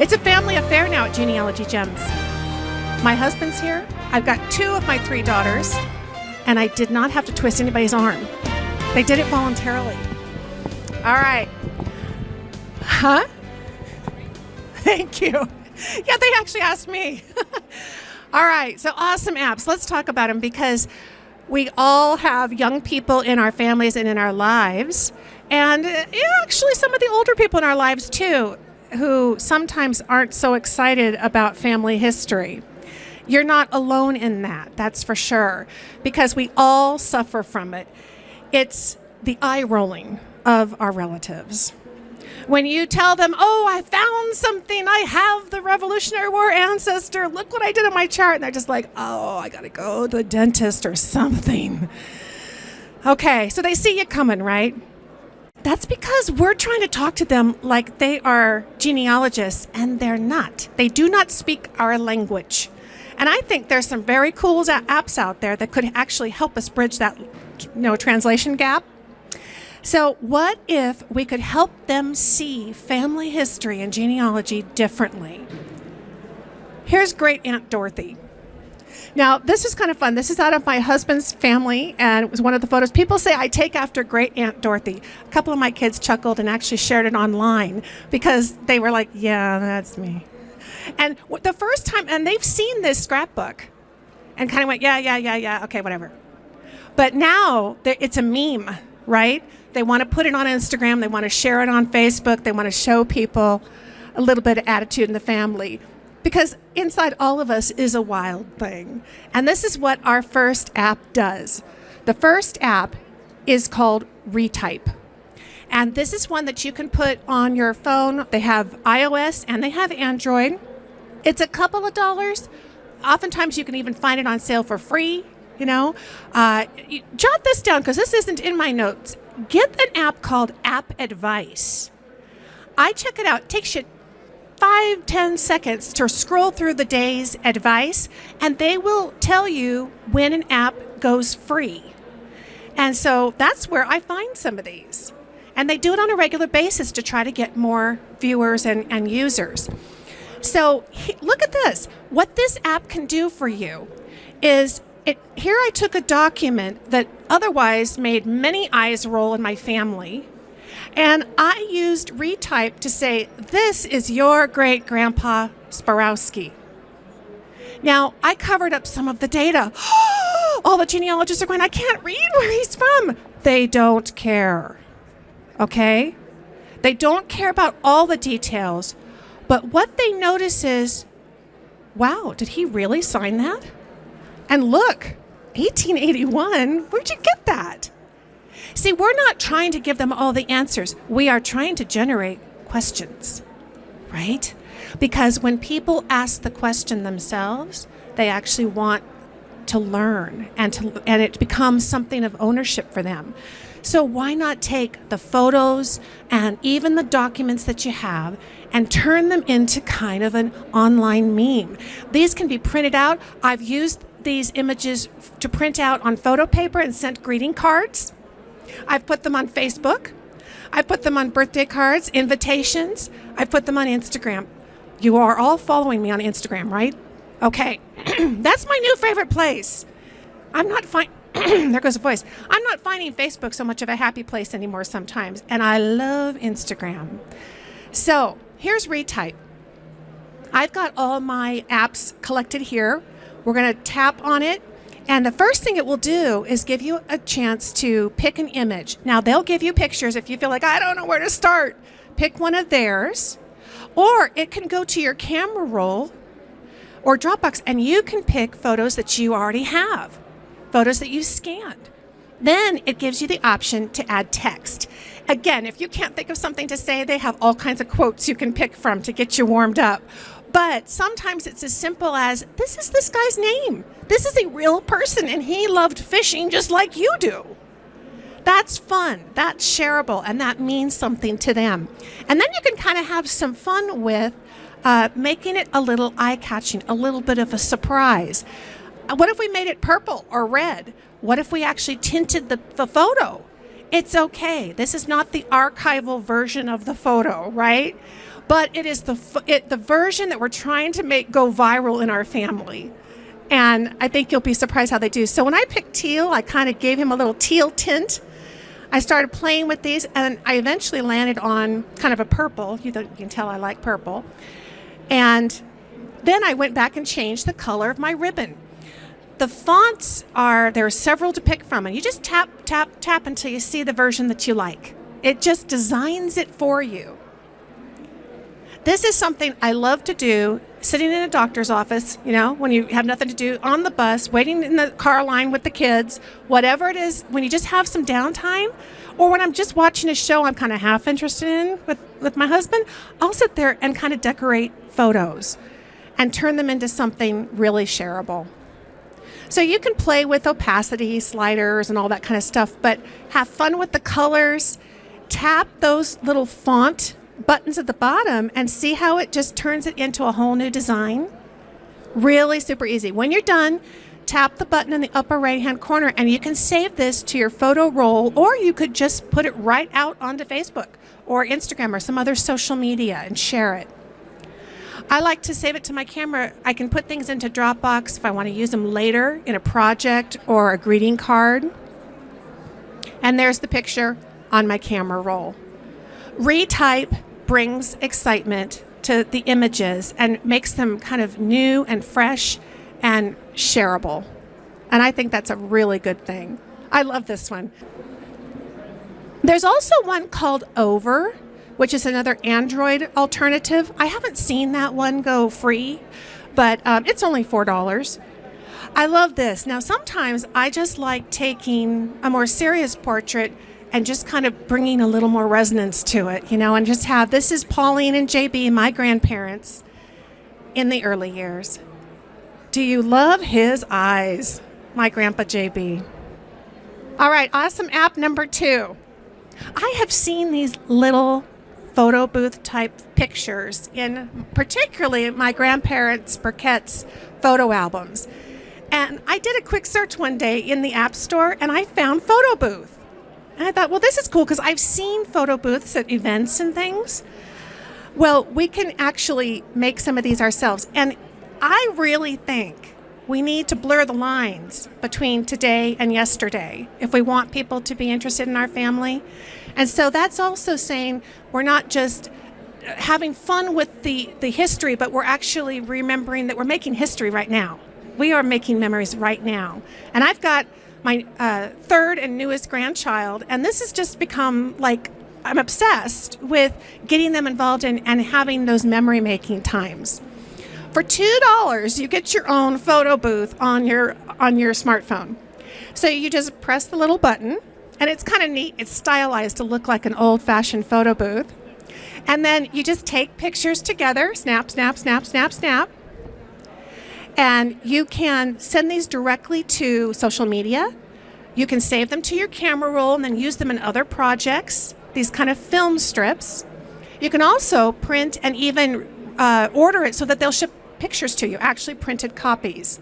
It's a family affair now at Genealogy Gems. My husband's here. I've got 2 of my 3 daughters, and I did not have to twist anybody's arm. They did it voluntarily. All right. Huh? Thank you. Yeah, they actually asked me. All right, so awesome apps. Let's talk about them because we all have young people in our families and in our lives, and actually some of the older people in our lives too, who sometimes aren't so excited about family history. You're not alone in that, that's for sure, because we all suffer from it. It's the eye rolling of our relatives. When you tell them, oh, I found something, I have the Revolutionary War ancestor, look what I did in my chart, and they're just like, oh, I gotta go to the dentist or something. Okay, so they see you coming, right? That's because we're trying to talk to them like they are genealogists, and they're not. They do not speak our language. And I think there's some very cool apps out there that could actually help us bridge that, translation gap. So what if we could help them see family history and genealogy differently? Here's Great Aunt Dorothy. Now, this is kind of fun. This is out of my husband's family, and it was one of the photos. People say I take after Great Aunt Dorothy. A couple of my kids chuckled and actually shared it online because they were like, yeah, that's me. And the first time, and they've seen this scrapbook and kind of went, yeah, okay, whatever. But now it's a meme, right? They want to put it on Instagram. They want to share it on Facebook. They want to show people a little bit of attitude in the family. Because inside all of us is a wild thing. And this is what our first app does. The first app is called Retype. And this is one that you can put on your phone. They have iOS and they have Android. It's a couple of dollars. Oftentimes you can even find it on sale for free. Jot this down because this isn't in my notes. Get an app called App Advice. I check it out. It takes you 5-10 seconds to scroll through the day's advice, and they will tell you when an app goes free. And so that's where I find some of these. And they do it on a regular basis to try to get more viewers and users. So look at this. What this app can do for you is, here I took a document that otherwise made many eyes roll in my family, and I used Retype to say, this is your great-grandpa Sparowski. Now, I covered up some of the data. All the genealogists are going, I can't read where he's from. They don't care, okay? They don't care about all the details, but what they notice is, wow, did he really sign that? And look, 1881, where'd you get that? See, we're not trying to give them all the answers. We are trying to generate questions, right? Because when people ask the question themselves, they actually want to learn, and it becomes something of ownership for them. So why not take the photos and even the documents that you have and turn them into kind of an online meme? These can be printed out. I've used these images to print out on photo paper and sent greeting cards. I've put them on Facebook. I put them on birthday cards, invitations. I put them on Instagram. You are all following me on Instagram, right? Okay, that's my new favorite place. I'm not there goes a voice. I'm not finding Facebook so much of a happy place anymore sometimes, and I love Instagram. So here's Retype. I've got all my apps collected here. We're going to tap on it. And the first thing it will do is give you a chance to pick an image. Now, they'll give you pictures if you feel like, I don't know where to start. Pick one of theirs. Or it can go to your camera roll or Dropbox, and you can pick photos that you already have, photos that you scanned. Then it gives you the option to add text. Again, if you can't think of something to say, they have all kinds of quotes you can pick from to get you warmed up. But sometimes it's as simple as, this is this guy's name. This is a real person, and he loved fishing just like you do. That's fun, that's shareable, and that means something to them. And then you can kind of have some fun with making it a little eye-catching, a little bit of a surprise. What if we made it purple or red? What if we actually tinted the photo? It's okay. This is not the archival version of the photo, right? but it is the version that we're trying to make go viral in our family. And I think you'll be surprised how they do. So when I picked teal, I kind of gave him a little teal tint. I started playing with these, and I eventually landed on kind of a purple. You can tell I like purple. And then I went back and changed the color of my ribbon. The fonts there are several to pick from, and you just tap, tap, tap until you see the version that you like. It just designs it for you. This is something I love to do sitting in a doctor's office, when you have nothing to do, on the bus, waiting in the car line with the kids, whatever it is, when you just have some downtime, or when I'm just watching a show I'm kind of half interested in with my husband, I'll sit there and kind of decorate photos and turn them into something really shareable. So you can play with opacity sliders and all that kind of stuff, but have fun with the colors, tap those little font buttons at the bottom and see how it just turns it into a whole new design. Really super easy. When you're done, tap the button in the upper right hand corner and you can save this to your photo roll, or you could just put it right out onto Facebook or Instagram or some other social media and share it. I like to save it to my camera. I can put things into Dropbox if I want to use them later in a project or a greeting card. And there's the picture on my camera roll. Retype brings excitement to the images and makes them kind of new and fresh and shareable. And I think that's a really good thing. I love this one. There's also one called Over, which is another Android alternative. I haven't seen that one go free, but it's only $4. I love this. Now, sometimes I just like taking a more serious portrait and just kind of bringing a little more resonance to it, and just have, this is Pauline and JB, my grandparents, in the early years. Do you love his eyes? My grandpa JB. All right, awesome app number 2. I have seen these little photo booth type pictures in particularly my grandparents' Burkett's photo albums. And I did a quick search one day in the App Store and I found photo booth. And I thought, well, this is cool because I've seen photo booths at events and things. Well, we can actually make some of these ourselves. And I really think we need to blur the lines between today and yesterday if we want people to be interested in our family. And so that's also saying we're not just having fun with the history, but we're actually remembering that we're making history right now. We are making memories right now. And I've got my third and newest grandchild, and this has just become like, I'm obsessed with getting them involved in and having those memory making times. For $2, you get your own photo booth on your smartphone. So you just press the little button, and it's kind of neat. It's stylized to look like an old-fashioned photo booth. And then you just take pictures together, snap, snap, snap, snap, snap. And you can send these directly to social media. You can save them to your camera roll and then use them in other projects, these kind of film strips. You can also print and even order it so that they'll ship pictures to you, actually printed copies.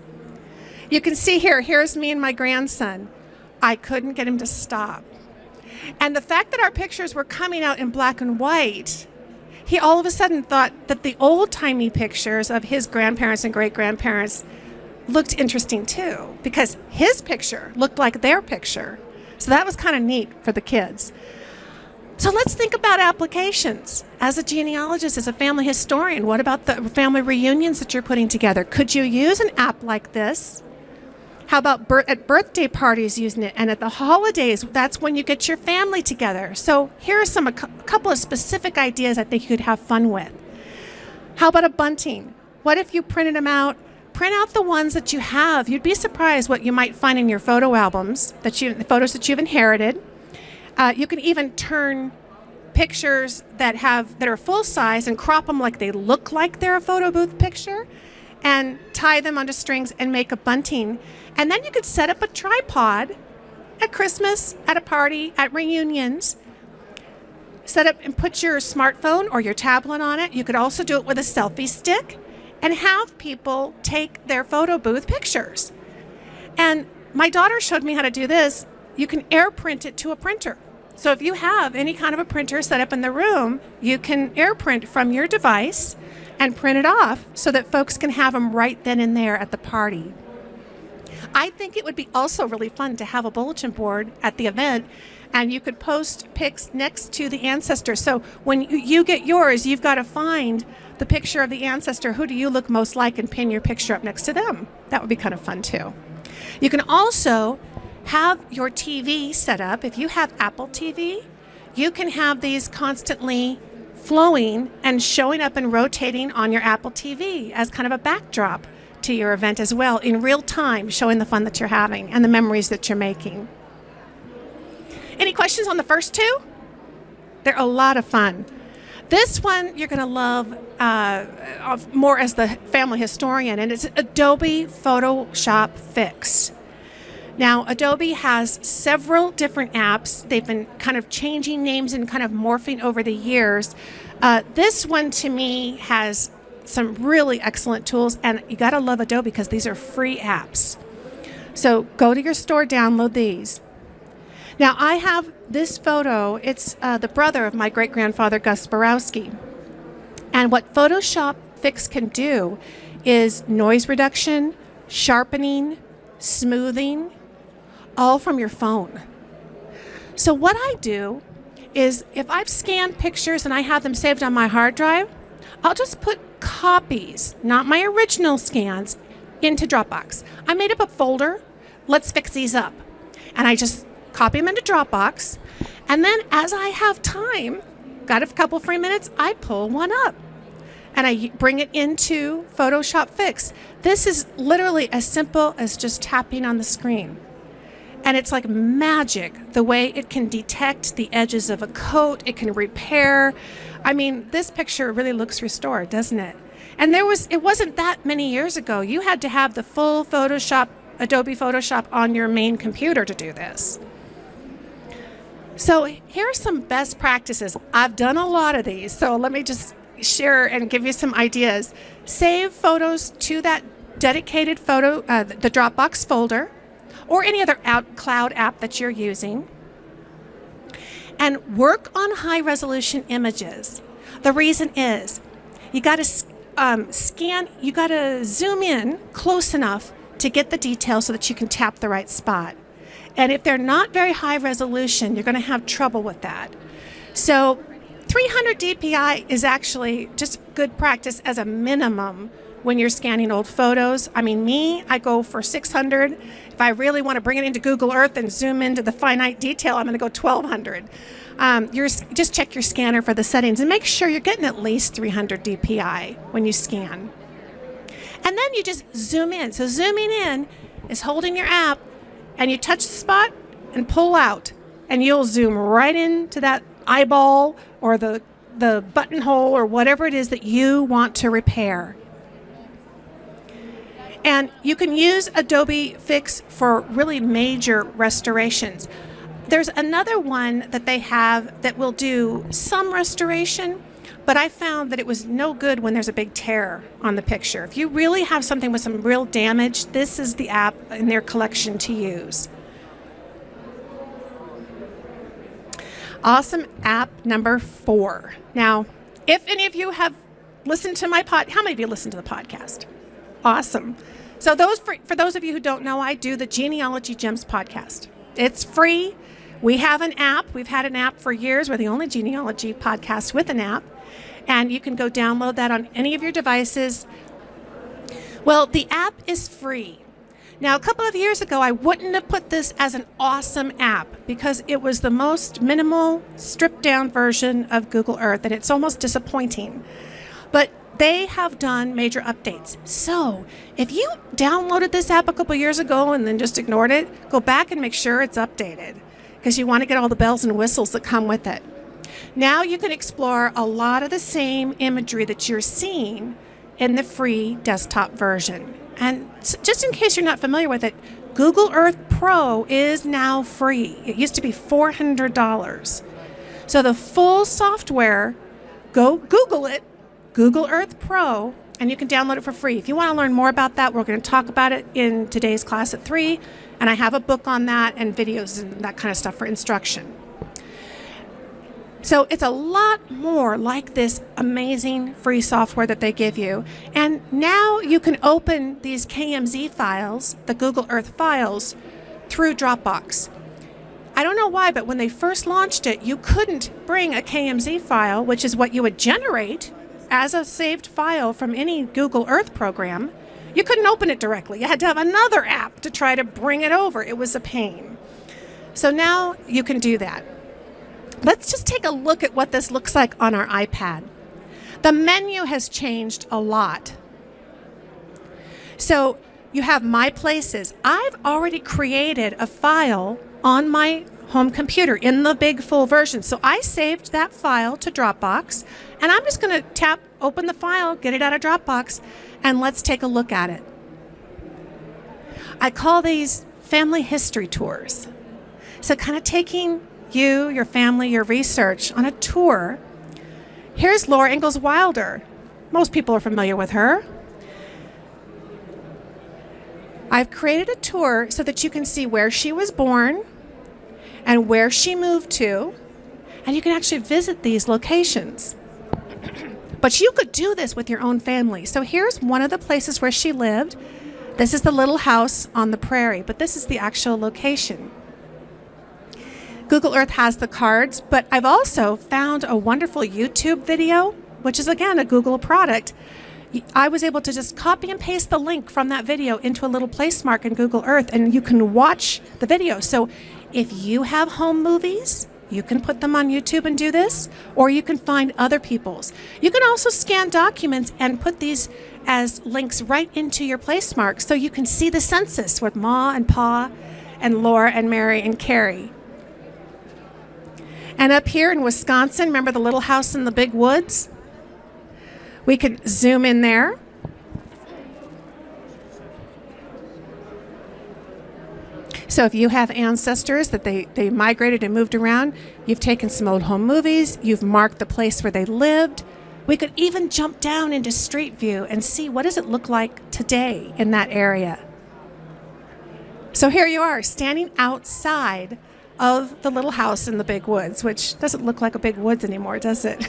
You can see here's me and my grandson. I couldn't get him to stop. And the fact that our pictures were coming out in black and white, he all of a sudden thought that the old-timey pictures of his grandparents and great-grandparents looked interesting too, because his picture looked like their picture. So that was kind of neat for the kids. So let's think about applications. As a genealogist, as a family historian, what about the family reunions that you're putting together? Could you use an app like this? How about at birthday parties using it? And at the holidays, that's when you get your family together. So here are a couple of specific ideas I think you could have fun with. How about a bunting? What if you printed them out? Print out the ones that you have. You'd be surprised what you might find in your photo albums, the photos that you've inherited. You can even turn pictures that are full size and crop them like they look like they're a photo booth picture and tie them onto strings and make a bunting. And then you could set up a tripod at Christmas, at a party, at reunions. Set up and put your smartphone or your tablet on it. You could also do it with a selfie stick and have people take their photo booth pictures. And my daughter showed me how to do this. You can air print it to a printer. So if you have any kind of a printer set up in the room, you can AirPrint from your device and print it off so that folks can have them right then and there at the party. I think it would be also really fun to have a bulletin board at the event, and you could post pics next to the ancestor. So when you get yours, you've got to find the picture of the ancestor. Who do you look most like, and pin your picture up next to them. That would be kind of fun too. You can also have your TV set up. If you have Apple TV, you can have these constantly flowing and showing up and rotating on your Apple TV as kind of a backdrop to your event as well, in real time, showing the fun that you're having and the memories that you're making. Any questions on the first two? They're a lot of fun. This one you're going to love more as the family historian, and it's Adobe Photoshop Fix. Now, Adobe has several different apps. They've been kind of changing names and kind of morphing over the years. This one, to me, has some really excellent tools, and you got to love Adobe because these are free apps. So go to your store, download these. Now, I have this photo. It's the brother of my great-grandfather, Gus Borowski. And what Photoshop Fix can do is noise reduction, sharpening, smoothing, all from your phone. So what I do is, if I've scanned pictures and I have them saved on my hard drive, I'll just put copies, not my original scans, into Dropbox. I made up a folder, let's fix these up. And I just copy them into Dropbox. And then as I have time, got a couple free minutes, I pull one up. And I bring it into Photoshop Fix. This is literally as simple as just tapping on the screen. And it's like magic, the way it can detect the edges of a coat, it can repair. I mean, this picture really looks restored, doesn't it? And it wasn't that many years ago. You had to have the full Photoshop, Adobe Photoshop on your main computer to do this. So here are some best practices. I've done a lot of these, so let me just share and give you some ideas. Save photos to that dedicated photo, the Dropbox folder, or any other cloud app that you're using. And work on high resolution images. The reason is, you got to you got to zoom in close enough to get the detail so that you can tap the right spot. And if they're not very high resolution, you're going to have trouble with that. So 300 dpi is actually just good practice as a minimum when you're scanning old photos. I mean, I go for 600. If I really want to bring it into Google Earth and zoom into the finite detail, I'm going to go 1200. Just check your scanner for the settings and make sure you're getting at least 300 dpi when you scan. And then you just zoom in. So zooming in is holding your app, and you touch the spot and pull out, and you'll zoom right into that eyeball or the buttonhole or whatever it is that you want to repair. And you can use Adobe Fix for really major restorations. There's another one that they have that will do some restoration, but I found that it was no good when there's a big tear on the picture. If you really have something with some real damage, this is the app in their collection to use. Awesome app number 4. Now, if any of you have listened to my how many of you listen to the podcast? Awesome. So for those of you who don't know, I do the Genealogy Gems podcast. It's free. We have an app. We've had an app for years. We're the only genealogy podcast with an app. And you can go download that on any of your devices. Well, the app is free. Now, a couple of years ago, I wouldn't have put this as an awesome app because it was the most minimal, stripped-down version of Google Earth, and it's almost disappointing. But they have done major updates. So if you downloaded this app a couple years ago and then just ignored it, go back and make sure it's updated because you want to get all the bells and whistles that come with it. Now you can explore a lot of the same imagery that you're seeing in the free desktop version. And just in case you're not familiar with it, Google Earth Pro is now free. It used to be $400. So the full software, go Google it, Google Earth Pro, and you can download it for free. If you want to learn more about that, we're going to talk about it in today's class at 3, and I have a book on that and videos and that kind of stuff for instruction. So it's a lot more like this amazing free software that they give you. And now you can open these KMZ files, the Google Earth files, through Dropbox. I don't know why, but when they first launched it, you couldn't bring a KMZ file, which is what you would generate as a saved file from any Google Earth program. You couldn't open it directly. You had to have another app to try to bring it over. It was a pain. So now you can do that. Let's just take a look at what this looks like on our iPad. The menu has changed a lot. So you have My Places. I've already created a file on my home computer in the big full version. So I saved that file to Dropbox, and I'm just going to open the file, get it out of Dropbox, and let's take a look at it. I call these family history tours. So kind of taking you, your family, your research on a tour. Here's Laura Ingalls Wilder. Most people are familiar with her. I've created a tour so that you can see where she was born and where she moved to, and you can actually visit these locations. But you could do this with your own family. So here's one of the places where she lived. This is the little house on the prairie, but this is the actual location. Google Earth has the cards, but I've also found a wonderful YouTube video, which is again a Google product. I was able to just copy and paste the link from that video into a little place mark in Google Earth, and you can watch the video. So if you have home movies, you can put them on YouTube and do this, or you can find other people's. You can also scan documents and put these as links right into your place mark so you can see the census with Ma and Pa and Laura and Mary and Carrie. And up here in Wisconsin, remember the little house in the big woods? We could zoom in there. So if you have ancestors that they migrated and moved around, you've taken some old home movies, you've marked the place where they lived. We could even jump down into Street View and see what does it look like today in that area. So here you are, standing outside of the little house in the big woods, which doesn't look like a big woods anymore, does it?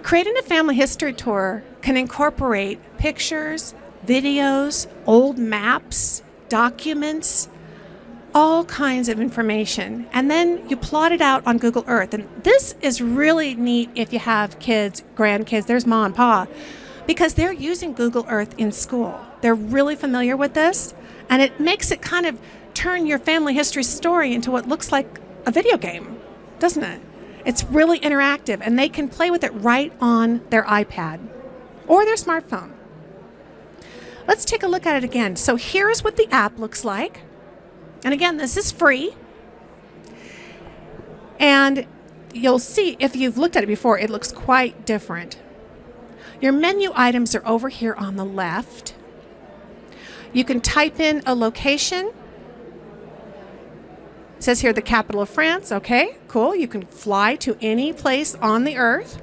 Creating a family history tour can incorporate pictures, videos, old maps, documents, all kinds of information. And then you plot it out on Google Earth. And this is really neat if you have kids, grandkids, there's Ma and Pa, because they're using Google Earth in school. They're really familiar with this, and it makes it kind of turn your family history story into what looks like a video game, doesn't it? It's really interactive, and they can play with it right on their iPad or their smartphone. Let's take a look at it again. So here's what the app looks like. And again, this is free. And you'll see, if you've looked at it before, it looks quite different. Your menu items are over here on the left. You can type in a location. It says here the capital of France. Okay, cool. You can fly to any place on the earth.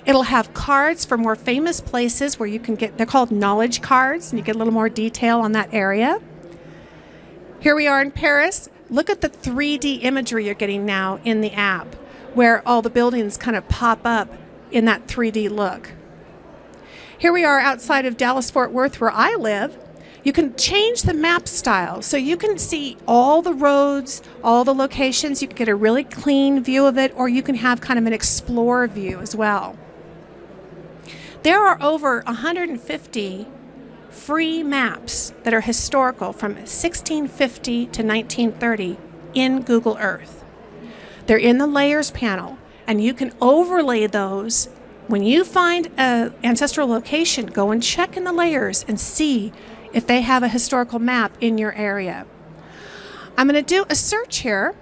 It'll have cards for more famous places where you can get, they're called knowledge cards, and you get a little more detail on that area. Here we are in Paris. Look at the 3D imagery you're getting now in the app, where all the buildings kind of pop up in that 3D look. Here we are outside of Dallas-Fort Worth, where I live. You can change the map style, so you can see all the roads, all the locations. You can get a really clean view of it, or you can have kind of an explore view as well. There are over 150 free maps that are historical from 1650 to 1930 in Google Earth. They're in the layers panel, and you can overlay those. When you find an ancestral location, go and check in the layers and see if they have a historical map in your area. I'm going to do a search here.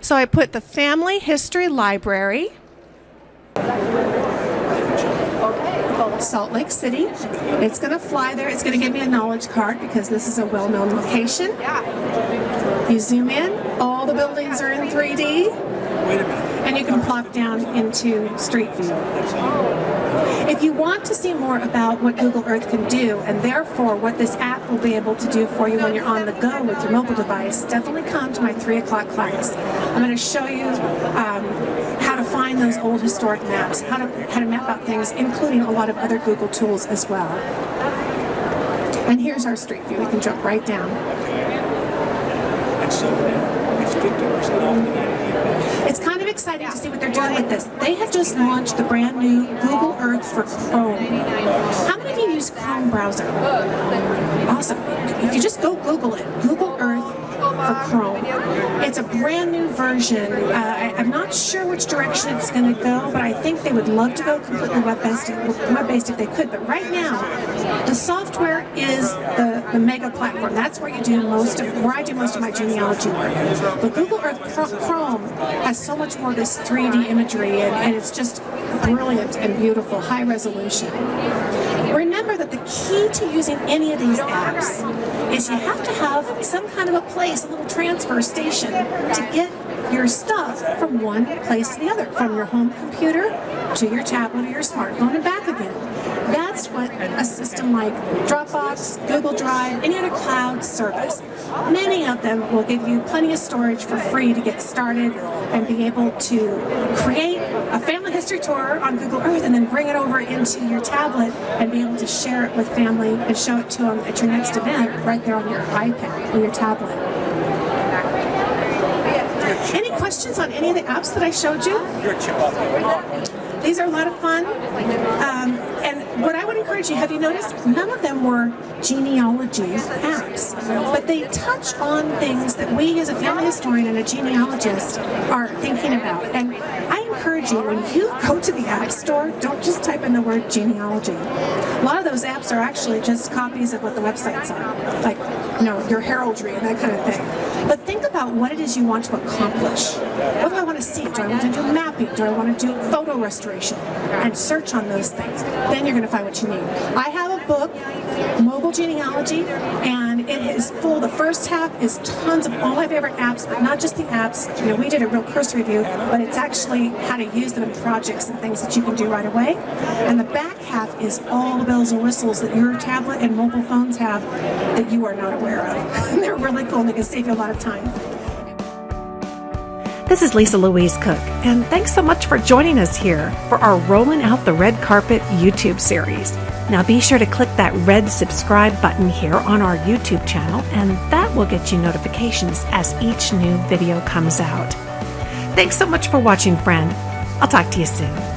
So I put the Family History Library, Salt Lake City. It's going to fly there. It's going to give me a knowledge card because this is a well-known location. You zoom in, all the buildings are in 3D, and you can plop down into Street View. If you want to see more about what Google Earth can do, and therefore what this app will be able to do for you when you're on the go with your mobile device, definitely come to my 3 o'clock class. I'm going to show you how to find those old historic maps, how to map out things, including a lot of other Google tools as well. And here's our street view. We can jump right down. And so it's 50% off the 98. It's kind of exciting to see what they're doing with this. They have just launched the brand new Google Earth for Chrome. How many of you use Chrome browser? Awesome. If you just go Google it, Google Earth for Chrome. It's a brand new version. I'm not sure which direction it's going to go, but I think they would love to go completely web-based if they could. But right now, the software is the mega platform. That's where I do most of my genealogy work. But Google Earth Chrome has so much more of this 3D imagery, and it's just brilliant and beautiful, high resolution. Remember that the key to using any of these apps is you have to have some kind of a place, a little transfer station, to get your stuff from one place to the other, from your home computer to your tablet or your smartphone and back again. That's what a system like Dropbox, Google Drive, any other cloud service. Many of them will give you plenty of storage for free to get started and be able to create a family history tour on Google Earth and then bring it over into your tablet and be able to share it with family and show it to them at your next event right there on your iPad or your tablet. Any questions on any of the apps that I showed you? These are a lot of fun. And what I would encourage you, have you noticed none of them were genealogy apps, but they touch on things that we as a family historian and a genealogist are thinking about. And I encourage you, when you go to the App Store, don't just type in the word genealogy. A lot of those apps are actually just copies of what the websites are, like, you know, your heraldry and that kind of thing. But think about what it is you want to accomplish. What do I want to see? Do I want to do mapping? Do I want to do photo restoration? And search on those things. Then you're going to find what you need. I have a book, Mobile Genealogy, and it is full. The first half is tons of all my favorite apps, but not just the apps. You know, we did a real cursory review, but it's actually how to use them in projects and things that you can do right away. And the back half is all the bells and whistles that your tablet and mobile phones have that you are not aware of. They're really cool and they can save you a lot of time. This is Lisa Louise Cooke, and thanks so much for joining us here for our Rolling Out the Red Carpet YouTube series. Now be sure to click that red subscribe button here on our YouTube channel, and that will get you notifications as each new video comes out. Thanks so much for watching, friend. I'll talk to you soon.